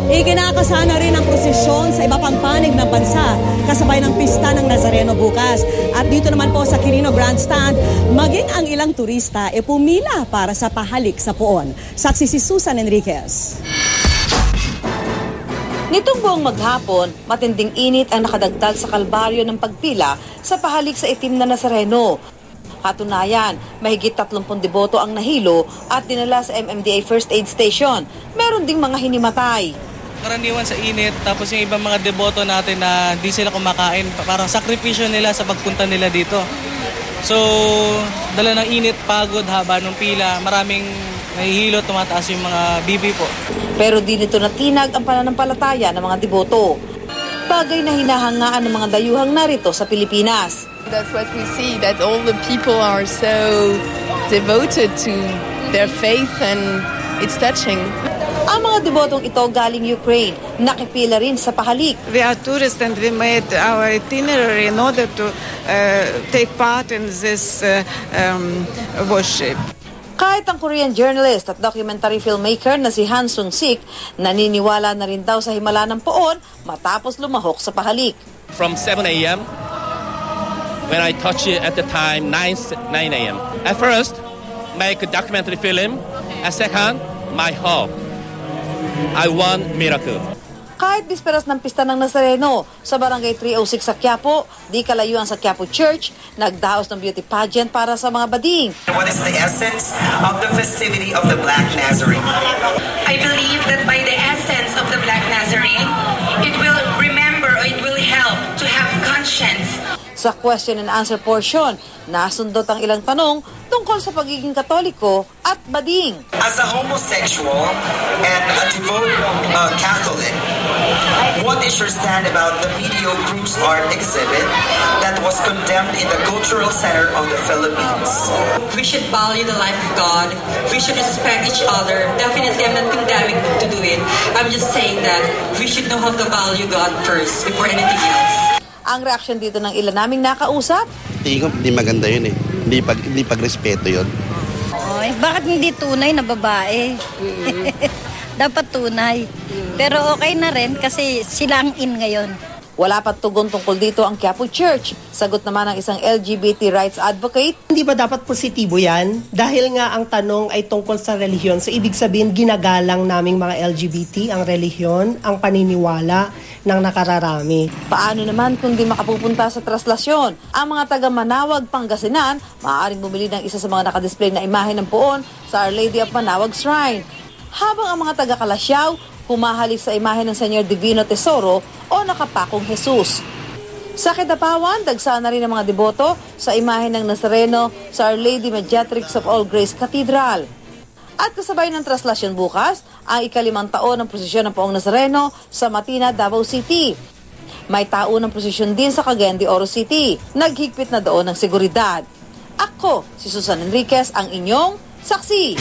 Ikinakasana rin ang prosesyon sa iba pang panig ng bansa kasabay ng pista ng Nazareno bukas. At dito naman po sa Quirino Grandstand, maging ang ilang turista pumila para sa pahalik sa poon. Saksi si Susan Enriquez. Nitong buong maghapon, matinding init ang nakadagdag sa kalbaryo ng pagpila sa pahalik sa itim na Nazareno. Katunayan, mahigit 30 deboto ang nahilo at dinala sa MMDA First Aid Station. Meron ding mga hinimatay. Karaniwan sa init, tapos yung ibang mga deboto natin na di sila kumakain, parang sakripisyo nila sa pagpunta nila dito. So, dala ng init, pagod, haba ng pila, maraming nahihilo, tumataas yung mga bibi po. Pero di nito natinag ang pananampalataya ng mga deboto. Bagay na hinahangaan ng mga dayuhang narito sa Pilipinas. That's what we see, that all the people are so devoted to their faith and it's touching. Ang mga debotong ito galing Ukraine, nakipila rin sa pahalik. We are tourists and we made our itinerary in order to take part in this worship. Kahit ang Korean journalist at documentary filmmaker na si Han Sung-sik, naniniwala na rin daw sa himala ng poon matapos lumahok sa pahalik. From 7 a.m., when I touch it at the time, 9 a.m. At first, make a documentary film. At second, my hope. I want miracle. Kahit bisperas ng pista ng Nazareno sa barangay 306 sa Quiapo, di kalayuan sa Quiapo Church, nagdaos ng beauty pageant para sa mga bading. What is the essence of the festivity of the Black Nazarene? I believe that by the essence of the Black Nazarene, it will remember or it will help to have conscience. Sa question and answer portion, nasundot ang ilang tanong tungkol sa pagiging Katoliko at bading. As a homosexual and a devout Catholic, what is your stand about the Medio Group's art exhibit that was condemned in the Cultural Center of the Philippines? We should value the life of God. We should respect each other. Definitely, I'm not condemning to do it. I'm just saying that we should know how to value God first before anything else. Ang reaksyon dito ng ilan naming nakausap? Tingin ko hindi maganda yun eh. Hindi pagrespeto yun. Oy, bakit hindi tunay na babae? Dapat tunay. Pero okay na rin kasi sila ang in ngayon. Wala pa tugon tungkol dito ang Quiapo Church. Sagot naman ng isang LGBT rights advocate. Hindi ba dapat positibo yan? Dahil nga ang tanong ay tungkol sa relihiyon. So ibig sabihin ginagalang naming mga LGBT ang relihiyon, ang paniniwala ng nakararami. Paano naman kung di makapupunta sa traslasyon? Ang mga taga Manawag, Pangasinan, maaaring bumili ng isa sa mga nakadisplay na imahe ng poon sa Our Lady of Manawag Shrine. Habang ang mga taga Kalasyaw, humahalik sa imahe ng Senyor Divino Tesoro o nakapakong Jesus. Sa Kidapawan, dagsaan na rin ang mga deboto sa imahe ng Nazareno sa Our Lady Mediatrix of All Grace Cathedral. At kasabay ng traslasyon bukas, ang ika-5 taon ng prosesyon ng Poong Nazareno sa Matina, Davao City. May taon ng prosesyon din sa Cagayan de Oro City. Naghigpit na doon ng seguridad. Ako, si Susan Enriquez, ang inyong saksi.